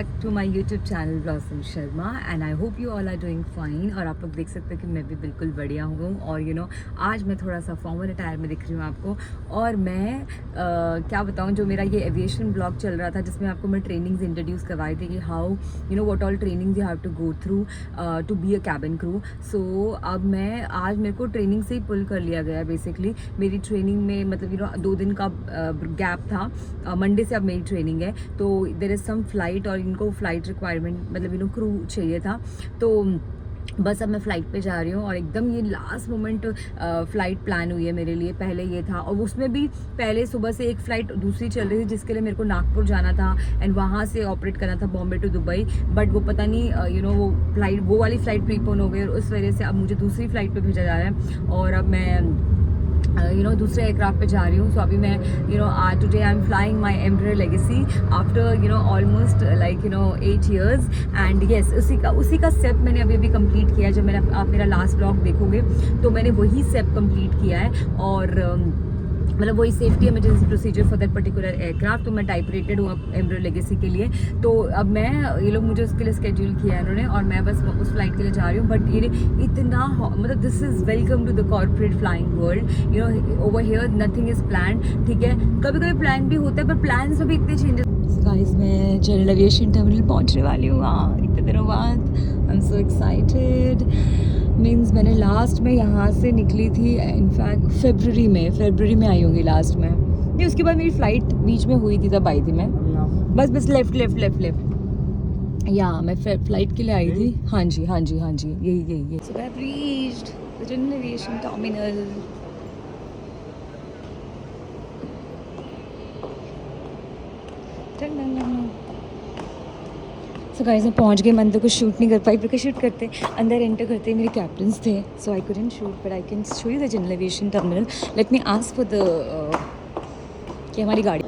Back to my YouTube channel Blossom Sharma and I hope you all are doing fine. और आप लोग देख सकते हैं कि मैं भी बिल्कुल बढ़िया हूँ। और आज मैं थोड़ा सा फॉर्मल अटायर में दिख रही हूँ आपको। और मैं क्या बताऊँ, जो मेरा ये एविएशन ब्लॉग चल रहा था जिसमें आपको मैं ट्रेनिंग्स इंट्रोड्यूस करवाई थी कि how what all trainings you have to go through to be a cabin crew. So अब मैं आज मेरे को ट्रेनिंग से ही पुल कर लिया गया बेसिकली। मेरी ट्रेनिंग में मतलब 2 दिन का गैप था। मंडे से अब मेरी ट्रेनिंग है, तो देयर इज़ सम फ्लाइट और इनको फ़्लाइट रिक्वायरमेंट मतलब क्रू चाहिए था। तो बस अब मैं फ़्लाइट पे जा रही हूँ और एकदम ये लास्ट मोमेंट फ़्लाइट प्लान हुई है मेरे लिए। पहले ये था और उसमें भी पहले सुबह से एक फ़्लाइट दूसरी चल रही थी जिसके लिए मेरे को नागपुर जाना था एंड वहाँ से ऑपरेट करना था बॉम्बे टू दुबई। बट वो पता नहीं वो वाली फ़्लाइट प्रीपोन हो गई और उस वजह से अब मुझे दूसरी फ़्लाइट पे भेजा जा रहा है और अब मैं दूसरे एयरक्राफ्ट पे जा रही हूँ। सो अभी मैं today I am flying my Embraer legacy after almost 8 years and yes उसी का स्टेप मैंने अभी कंप्लीट किया है। जब आप मेरा लास्ट ब्लॉग देखोगे तो मैंने वही स्टेप कंप्लीट किया है और मतलब वही safety emergency procedure for that particular aircraft. तो मैं टाइप रेटेड हूँ एम्ब्रायर लेगेसी के लिए। तो अब मैं ये लोग मुझे उसके लिए स्केड्यूल किया है इन्होंने और मैं बस उस फ्लाइट के लिए जा रही हूँ। बट ये इतना मतलब this is welcome to the corporate flying world. Over here nothing is plan. ठीक है, कभी कभी प्लान भी होता है पर प्लान में भी इतने चेंजेस। गाइस मैं जनरल एविएशन टर्मिनल पहुँचने वाली हूँ इतने दिनों बाद। I am so excited. Means मैंने लास्ट में यहाँ से निकली थी इनफैक्ट फरवरी में आई होंगी लास्ट में। नहीं, उसके बाद मेरी फ़्लाइट बीच में हुई थी, तब आई थी मैं। बस लेफ़्ट या मैं फ़्लाइट के लिए आई थी। हाँ जी यही। So I have reached the general aviation terminal. So guys मैं पहुंच गई। मैं तो कुछ शूट नहीं कर पाई बिकॉज शूट करते अंदर एंटर करते मेरे कैप्टन्स थे। So I couldn't shoot but I can show you the general aviation terminal. Let me ask for the कि हमारी गाड़ी।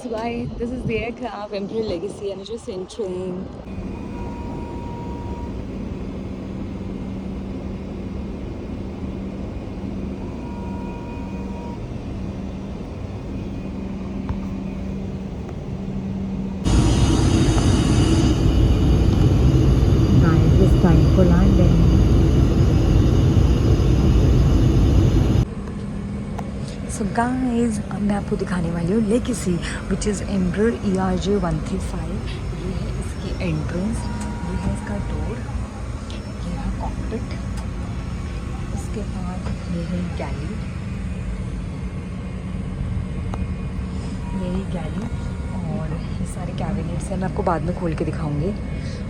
So guys this is the aircraft Embraer Legacy and just entering. Time for landing. So guys, अब मैं आपको दिखाने वाली हूँ legacy which is Embraer ERJ 135। ये है इसकी एंट्रेंस, ये है इसका डोर, ये रहा कॉकपिट, उसके बाद ये है गैली, यही गैली और ये सारे कैबिनेट्स हैं। मैं आपको बाद में खोल के दिखाऊंगी।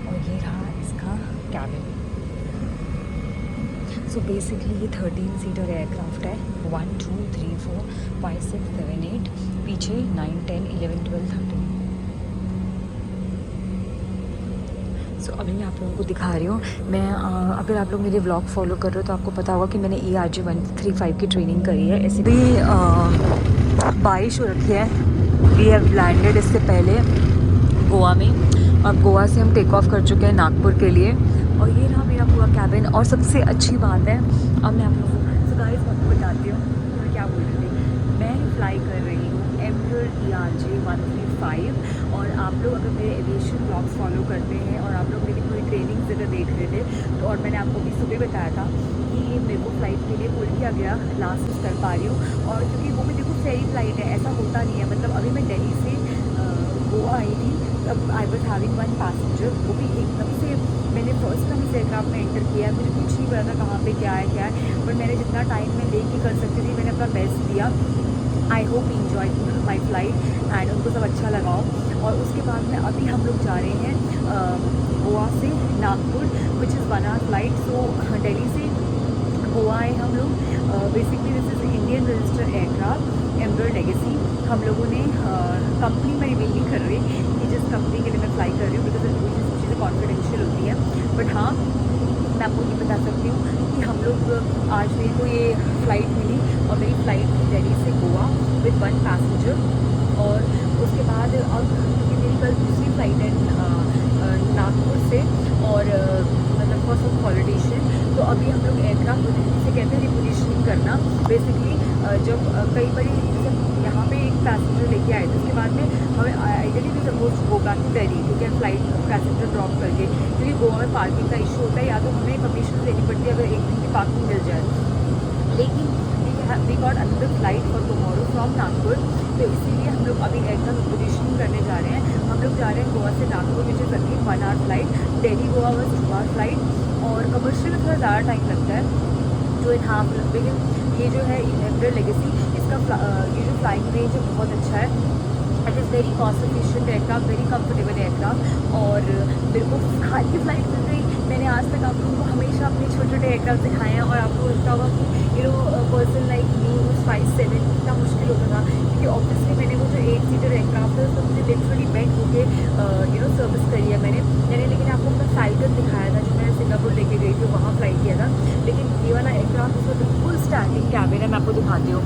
और ये रहा इसका कैबिन। सो बेसिकली ये 13 सीटर एयरक्राफ्ट है। 1 2 3 4 5 6 7 8, पीछे 9 10 11 12 13। सो अभी मैं आप लोगों को दिखा रही हूँ। मैं अगर आप लोग मेरे व्लॉग फॉलो कर रहे हो तो आपको पता होगा कि मैंने ERJ 135 की ट्रेनिंग करी है। ऐसे भी बारिश हो रखी है। वी हैव लैंडेड इससे पहले गोवा में। अब गोवा से हम टेक ऑफ कर चुके हैं नागपुर के लिए। और ये रहा मेरा पूरा कैबिन। और सबसे अच्छी बात है, अब मैं आप लोगों को गाइस आपको बताती हूँ मैं क्या बोल रही थी। मैं फ्लाई कर रही हूँ एम्ब्रायर ERJ 135। और आप लोग अगर मेरे एविएशन ब्लॉग्स फॉलो करते हैं और आप लोग मेरी पूरी ट्रेनिंग अगर देख रहे थे तो और मैंने आपको भी सुबह बताया था कि मेरे को फ़्लाइट के लिए पुल किया गया, लास्ट कर पा रही हूँ। और क्योंकि वो भी देखो फेरी फ़्लाइट है, ऐसा होता नहीं है। मतलब अभी मैं दिल्ली से गोवा आई थी, तब आई वॉज हैविंग 1 पैसेंजर। वो भी एकदम से मैंने फर्स्ट टाइम इस एयरक्राफ्ट में एंटर किया है। मुझे कुछ नहीं पता था कहाँ पे क्या है बट मैंने जितना टाइम में लेके कर सकती थी मैंने अपना बेस्ट दिया। I hope enjoy my flight and उनको सब अच्छा लगाओ। और उसके बाद में अभी हम लोग जा रहे हैं गोवा से Nagpur which is 1 hour flight. So Delhi से गोवा आए हम लोग। Basically this is Indian registered aircraft Embraer Legacy. हम लोगों ने कंपनी में रिवील नहीं कर रही कि जिस कंपनी के लिए मैं फ्लाई कर रही हूँ बिकॉज चीज़ें कॉन्फिडेंशियल होती है। बट हाँ, मैं आपको ये बता सकती हूँ कि हम लोग आज मेरे को ये फ़्लाइट मिली और मेरी फ़्लाइट थी दिल्ली से गोवा विद 1 पैसेंजर। और उसके बाद अब क्योंकि मेरी कल दूसरी फ़्लाइट है नागपुर से और मतलब फॉर सम हॉलिडेशन, तो अभी हम लोग एयरक्राफ्ट से कहते हैं रिपोजिशनिंग करना। बेसिकली जब कई बार जब यहाँ पे पैसेंजर लेके आए थे। उसके बाद में हमें आइडियली भी suppose to go back to Delhi, ठीक है, फ्लाइट पैसेंजर ड्रॉप करके, क्योंकि गोवा में पार्किंग का इशू होता है, या तो हमें परमिशन लेनी पड़ती है अगर एक दिन की पार्किंग मिल जाए। लेकिन we got another flight for tomorrow from Nagpur, तो इसीलिए हम लोग अभी एकदम पोजिशन करने जा रहे हैं। हम लोग जा रहे हैं गोवा से Nagpur, which is again 1 hour flight. Delhi Goa बस 2 आवर फ्लाइट, और कमर्शियल में थोड़ा ज़्यादा टाइम लगता है, 2.5 लेकिन ये जो है एम्ब्रेयर लेगेसी, इसका ये जो फ्लाइंग रेंज है बहुत अच्छा है। It is very cost efficient aircraft, very comfortable aircraft, और मेरे को खाली फ्लाइट मिल गई। मैंने आज तक आप लोगों को हमेशा अपने छोटे छोटे एयरक्राफ्ट दिखाए हैं, और आपको लगता होगा कि पर्सन लाइक मी 5-7 इतना मुश्किल होता था, क्योंकि ऑब्वियसली मैंने वो जो 8 सीटर एयरक्राफ्ट है उसको मुझे लिटरली बेंड होके सर्विस करी है मैंने लेकिन आपको अपना फ्लाइटर दिखाया था जो मैंने सिंगापुर लेके गई थी, वहाँ फ्लाइट किया था। लेकिन ये वाला एयरक्राफ्ट उसमें बिल्कुल स्टैंडिंग कैबिन है, मैं आपको दिखाती हूँ।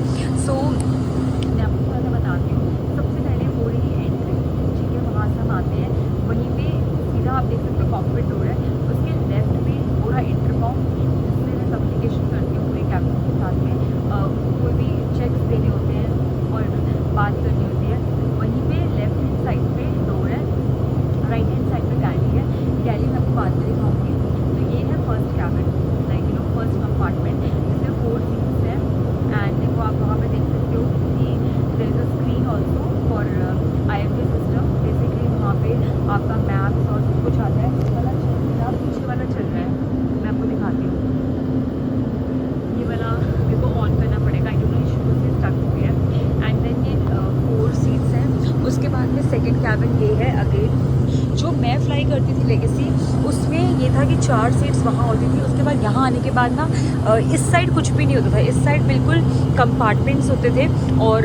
सो मैं आपको थोड़ा सा बताती हूँ। सबसे पहले हो रही है एंट्री, ठीक है, वहाँ से हम आते हैं, वहीं पे सीधा आप देख सकते हो कॉकपिट डोर है, उसके लेफ्ट में पूरा इंटरकॉम, जिससे मैं कम्युनिकेशन करती हूँ पूरे कैबिन के साथ में, कोई भी चेक्स देने होते हैं और बात करनी होती है। वहीं पे लेफ्ट हैंड साइड पे डोर है, राइट हैंड साइड पे गैली है। गैली मैं आपको बाद में दिखाऊँगी। तो ये है first cabin, like first compartment, जिसमें 4 सीट्स है। एंड देखो आप वहाँ पे देख सकते हो कि there is a screen also for IFA system. Basically वहाँ पे आपका मैप्स और सब कुछ आता है। वाला चल रहा है, पीछे वाला चल रहा है, मैं आपको दिखाती हूँ। ये वाला मेरे को ऑन करना पड़ेगा, आई डोंट नो इशू से स्टक हो गया है। एंड देन ये 4 सीट्स हैं। उसके बाद में सेकेंड कैबिन ये है। अगेन जो मैं फ्लाई करती थी लेगेसी, उसमें ये था कि 4 सीट्स वहाँ होती थी। उसके बाद यहाँ आने के बाद ना इस साइड कुछ भी नहीं होता था, इस साइड बिल्कुल कंपार्टमेंट्स होते थे और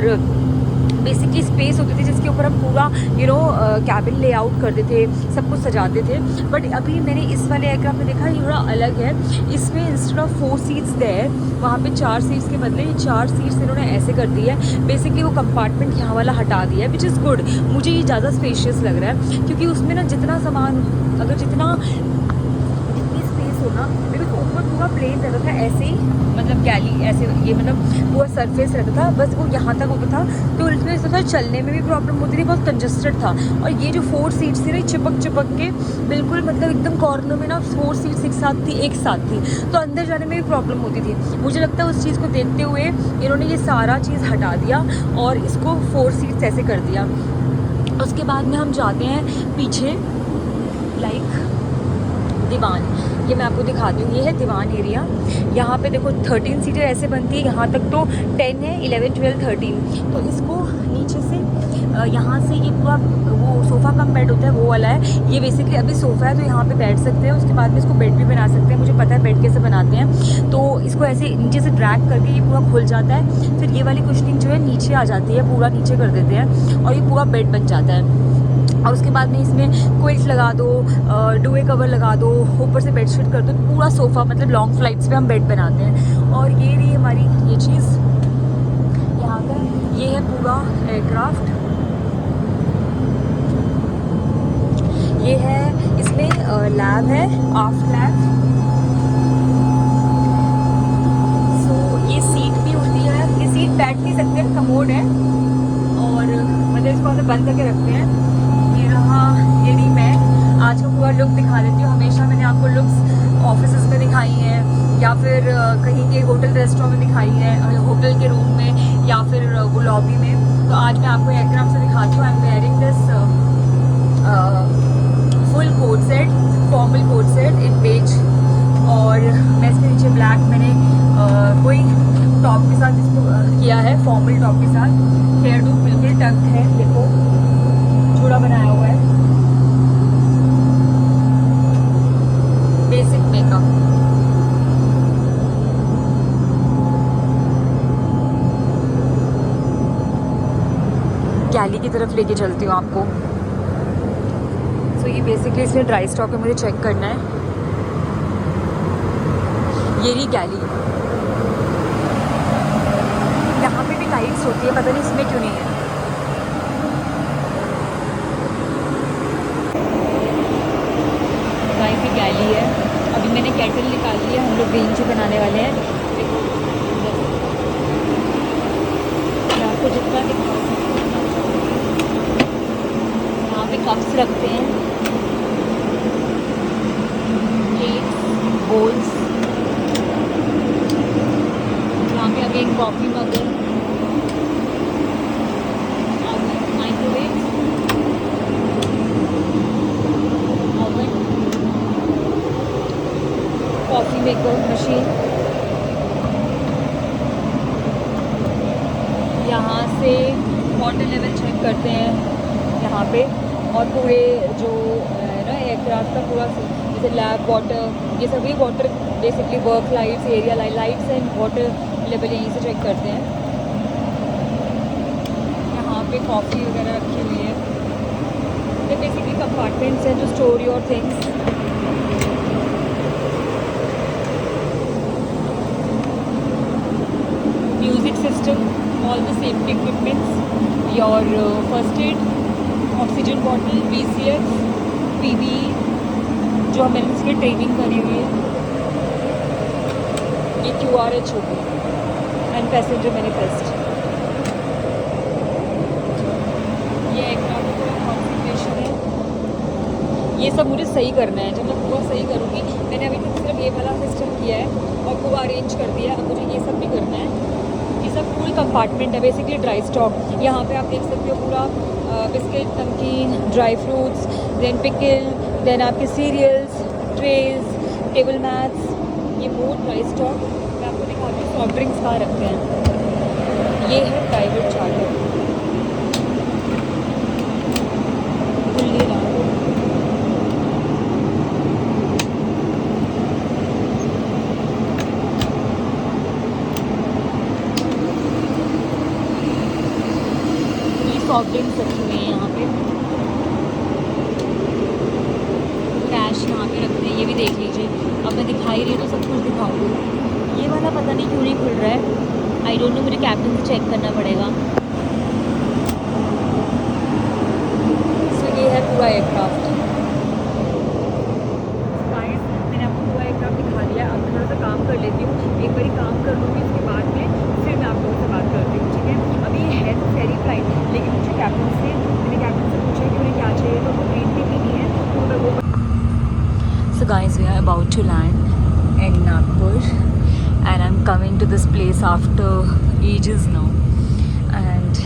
बेसिकली स्पेस होती थी जिसके ऊपर हम पूरा कैबिन लेआउट करते थे, सब कुछ सजाते थे। बट अभी मैंने इस वाले एयरक्राफ्ट में देखा ये थोड़ा अलग है। इसमें इंस्टेड ऑफ 4 सीट्स देयर, वहाँ पे 4 सीट्स के बदले 4 सीट्स इन्होंने ऐसे कर दी है। बेसिकली वो कंपार्टमेंट यहाँ वाला हटा दिया है, विच इज़ गुड। मुझे ये ज़्यादा स्पेशियस लग रहा है, क्योंकि उसमें ना जितना सामान, अगर जितनी स्पेस हो ना, मेरे को ऊपर पूरा प्लेन रहता था ऐसे ही, मतलब गैली ऐसे, ये मतलब पूरा सरफेस रहता था, बस वो यहाँ तक होता था। तो उसमें ऐसा था चलने में भी प्रॉब्लम होती थी, बहुत कंजस्टेड था। और ये जो 4 सीट्स थी ना, चिपक के बिल्कुल, मतलब एकदम कॉर्नर में ना 4 सीट्स एक साथ थी, तो अंदर जाने में भी प्रॉब्लम होती थी। मुझे लगता है उस चीज़ को देखते हुए इन्होंने ये सारा चीज़ हटा दिया और इसको 4 सीट्स ऐसे कर दिया। उसके बाद में हम जाते हैं पीछे, लाइक दीवान, ये मैं आपको दिखाती हूँ। ये है दीवान एरिया। यहाँ पे देखो 13 सीटर ऐसे बनती है, यहाँ तक तो 10 है, 11, 12, 13। तो इसको नीचे से यहाँ से ये पूरा वो सोफ़ा कम बेड होता है वो वाला है। ये बेसिकली अभी सोफ़ा है तो यहाँ पे बैठ सकते हैं, उसके बाद में इसको बेड भी बना सकते हैं। मुझे पता है बेड कैसे बनाते हैं। तो इसको ऐसे नीचे से ड्रैग करके ये पूरा खुल जाता है, फिर ये वाली कुशनिंग जो है नीचे आ जाती है, पूरा नीचे कर देते हैं और ये पूरा बेड बन जाता है। और उसके बाद में इसमें क्विल्ट लगा दो, डुवे कवर लगा दो, ऊपर से बेडशीट कर दो, पूरा सोफ़ा, मतलब लॉन्ग फ्लाइट्स पे हम बेड बनाते हैं। और ये रही हमारी ये चीज़ यहाँ का, ये है पूरा एयरक्राफ्ट। ये है, इसमें लैब है, आफ्ट लैब। सो ये सीट भी होती है, ये सीट बैठ नहीं सकते, कमोड है, और मतलब इसको हम बंद करके रखते हैं। ये नहीं, मैं आज का पूरा लुक दिखा देती हूँ। हमेशा मैंने आपको लुक्स ऑफिसेज में दिखाई हैं, या फिर कहीं के होटल रेस्टोरेंट में दिखाई है, होटल के रूम में, या फिर वो लॉबी में। तो आज मैं आपको एयरक्राफ्ट से दिखाती हूँ। I am wearing this full coat set, formal coat set in beige, और मैं इसके नीचे ब्लैक मैंने कोई टॉप के साथ इसको किया है, फॉर्मल टॉप के साथ। हेयर डू बिल्कुल टक्ड है, देखो चूड़ा बनाया हुआ है, बेसिक मेकअप। गैली की तरफ लेके चलती हूँ आपको। सो ये बेसिकली इसमें ड्राई स्टॉक है, मुझे चेक करना है। ये रही गैली, यहाँ पे भी लाइट्स होती है, पता नहीं इसमें क्यों नहीं है। गैली है। अभी मैंने केटल निकाल लिया, हम लोग ग्रीन टी बनाने वाले हैं। देखो मैं आपको जितना दिखा सकती हूँ पे कप्स रखते हैं, प्लेट्स, बोल्स, यहाँ पे अगेन कॉफ़ी मग है, microwave, oven, coffee maker machine. यहाँ से वाटर लेवल चेक करते हैं यहाँ पे, और पूरे जो है ना एयरक्राफ्ट का पूरा जैसे लैब वाटर, ये सभी water basically work lights, area lights and water level यहीं से चेक करते हैं। यहाँ पे कॉफ़ी वगैरह रखी हुई है, तो बेसिकली कंपार्टमेंट्स हैं जो store your things. Music system, all the safety equipments, your first aid, oxygen bottle, VCS, PPE जो मैंने उसकी ट्रेनिंग करी हुई है, ये QRH होगी एंड पैसेंजर मैनिफेस्ट। ये एयरक्राफ्ट का कॉन्फ़िगरेशन है, ये सब मुझे सही करना है। जब मैं पूरा सही करूँगी, मैंने अभी तक सिर्फ ये वाला सिस्टम किया है और पूरा अरेंज कर दिया, अब मुझे ये सब भी करना है। सब फुल कंपार्टमेंट है बेसिकली ड्राई स्टॉक। यहाँ पे आप देख सकते हो पूरा बिस्किट, नमकीन, dry fruits, then pickle, then आपके सीरियल्स, ट्रेज, टेबल मैट्स, ये बहुत ड्राई स्टॉक। मैं आपको दिखाती हूँ सॉफ्ट ड्रिंक्स कहाँ रखते हैं। ये है प्राइवेट चार्टर, सॉफ्ट ड्रिंक्स रखी हुई है यहाँ पे, कैश यहाँ पे रखते हैं, ये भी देख लीजिए। अब मैं दिखाई रही हूँ तो सब कुछ दिखाऊंगी। ये वाला पता नहीं क्यों नहीं खुल रहा है, आई डोंट नो, मुझे कैप्टन से चेक करना पड़ेगा। सो ये है पूरा एयरक्राफ्ट। मैंने आपको पूरा एयरक्राफ्ट दिखा दिया। अब मैं थोड़ा सा काम कर लेती हूँ, एक बारी काम कर लूँगी, उसके बाद में फिर मैं आप लोगों से बात करती हूँ, ठीक है। अभी ये है तो फेरी फ्लाइट, लेकिन मुझे मैंने कैप्टन से पूछा कि उन्हें क्या चाहिए, तो वो ग्रीन टी पीनी है, तो मैं वो। So guys, we are about to land in Nagpur and I'm coming to this place after ages now. And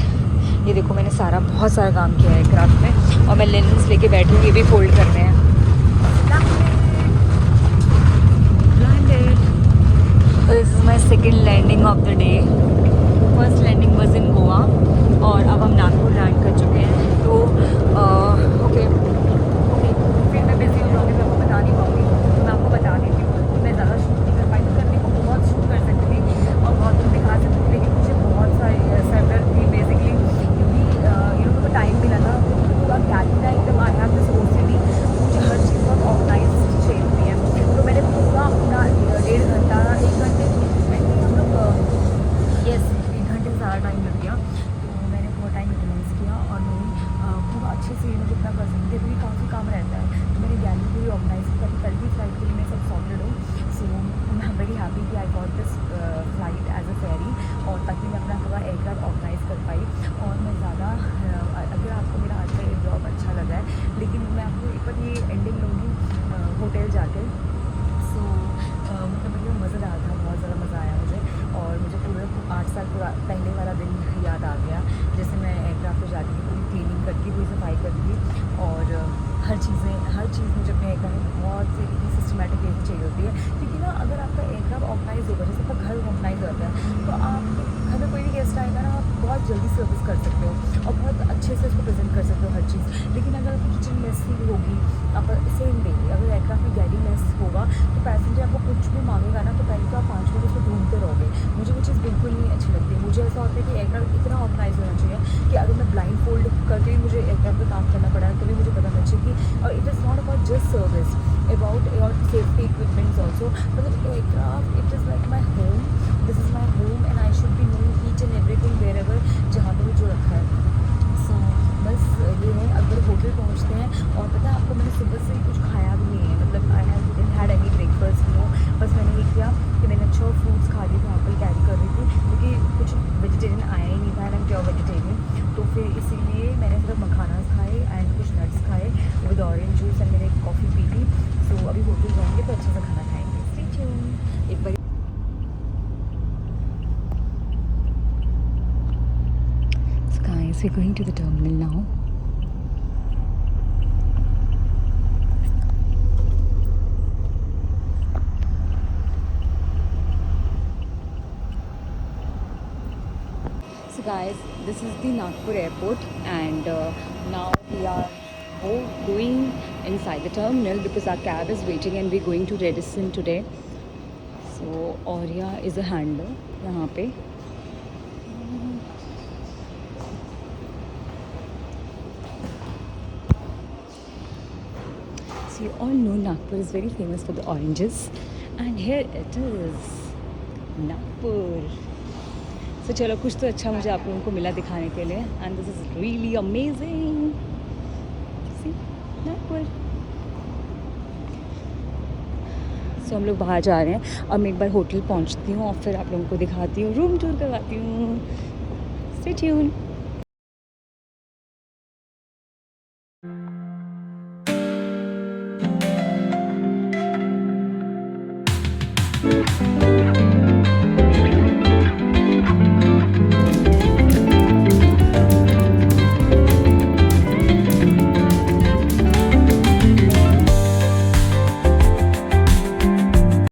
ये देखो, मैंने बहुत सारा काम किया है क्राफ्ट में, और मैं लेंस लेके बैठी हूँ, ये भी फोल्ड करने हैं। This is my second landing of the day. First landing was in Goa और अब हम नागपुर लैंड कर चुके हैं। तो ओके, फिर मैं बिजी हो जाऊँगी, मैं आपको बता नहीं पाऊँगी, तो मैं आपको बता देती हूँ। मैं ज़्यादा शूट नहीं कर पाई, तो करने को बहुत शूट कर सकती थी और बहुत कुछ दिखा सकती थी, लेकिन मुझे बहुत सारी सर दर्द थी बेसिकली, क्योंकि मुझे टाइम मिला था पूरा गैलरी एकदम। आई हैव दिस OCD, मुझे हर चीज़ बहुत ऑर्गेनाइज चाहिए होती है, तो मैंने पूरा अपना 1.5 घंटा 1 घंटे हम लोग यस 1 घंटे से ज़्यादा टाइम लग गया, तो मैंने बहुत टाइम यूटिलाइज़ किया और मैं पूरा अच्छे से जितना कर सकती थी, क्योंकि काफ़ी काम रहता है। तो मैंने गैलरी पूरी ऑर्गेनाइज की, ताकि कल की फ्लाइट के लिए मैं सब सॉर्टेड हूँ। So I am very happy कि I got this flight as a ferry, और ताकि मैं अपना पूरा एयरक्राफ्ट ऑर्गेनाइज कर पाई। और मैं ज़्यादा अगर आपको मेरा आज का ये जॉब अच्छा लगा है, लेकिन मैं आपको एक बार ये एंडिंग लूँगी होटल जाकर। सो मतलब मुझे मज़ा आया था, बहुत ज़्यादा मज़ा आया मुझे, और मुझे पूरा 8 साल पहले वाला दिन याद आ गया, जैसे मैं एयरक्राफ्ट पर जाती थी, पूरी क्लीनिंग करती, पूरी सफाई करती थी, और हर चीज़ मुझे अपने एयरक्राफ्ट में बहुत सी सिस्टमेटिक वे से चाहिए होती है। क्योंकि ना अगर आपका एयरक्राफ्ट ऑर्गेनाइज होगा, जैसे आपका घर ऑर्गेनाइज होता है, तो आप घर में कोई भी गेस्ट आएगा ना, आप बहुत जल्दी सर्विस कर सकते हो और बहुत अच्छे से उसको प्रेजेंट कर सकते हो हर चीज़। लेकिन अगर आपकी किचन मेसी होगी, आप सेम डे अगर एयरक्राफ्ट में गैली मेस होगा, तो पैसेंजर आपको कुछ भी मांगेगा ना, तो पहले तो आप 5 मिनट उसको ढूंढते रहोगे। मुझे वो चीज़ बिल्कुल नहीं अच्छी लगती। मुझे ऐसा होता है कि एयरक्राफ्ट इतना ऑर्गेनाइज होना चाहिए कि अगर मैं ब्लाइंड फोल्ड करके भी मुझे एयरक्राफ्ट पर काम करना पड़ा, तो भी मुझे पता होना चाहिए कि, और it is not about just service, about your safety equipments also. मतलब aircraft it is like my home, this is my home and I should be knowing each and everything wherever, जहाँ पर भी जो रखा है। सो बस ये है। अगर होटल पहुँचते हैं, और पता है आपको, मैंने सुबह से ही कुछ खाया भी नहीं है, मतलब I have had any breakfast no. बस मैंने ये किया कि मैंने अच्छा फ्रूट्स खा लिए थे, एप्पल कैरी कर रही थी, क्योंकि कुछ वेजिटेरियन आया ही नहीं था, and I am pure vegetarian, तो फिर इसीलिए मैंने सिर्फ मखाना खाए एंड कुछ नट्स होटल जाएंगे तो अच्छे से खाना खाएंगे। Stay tuned। एक बार So guys, we're going to the terminal now. So guys, this is the Nagpur airport, and now we are both going inside the terminal because our cab is waiting and we're going to Redison today. So Aurea is a handler यहाँ पे. So you all know Nagpur is very famous for the oranges, and here it is, Nagpur. So चलो कुछ तो अच्छा मुझे आप लोगों को मिला दिखाने के लिए, and this is really amazing. See, Nagpur. So हम लोग बाहर जा रहे हैं और मैं एक बार होटल पहुंचती हूँ और फिर आप लोगों को दिखाती हूँ, रूम टूर करवाती हूँ. Stay tuned.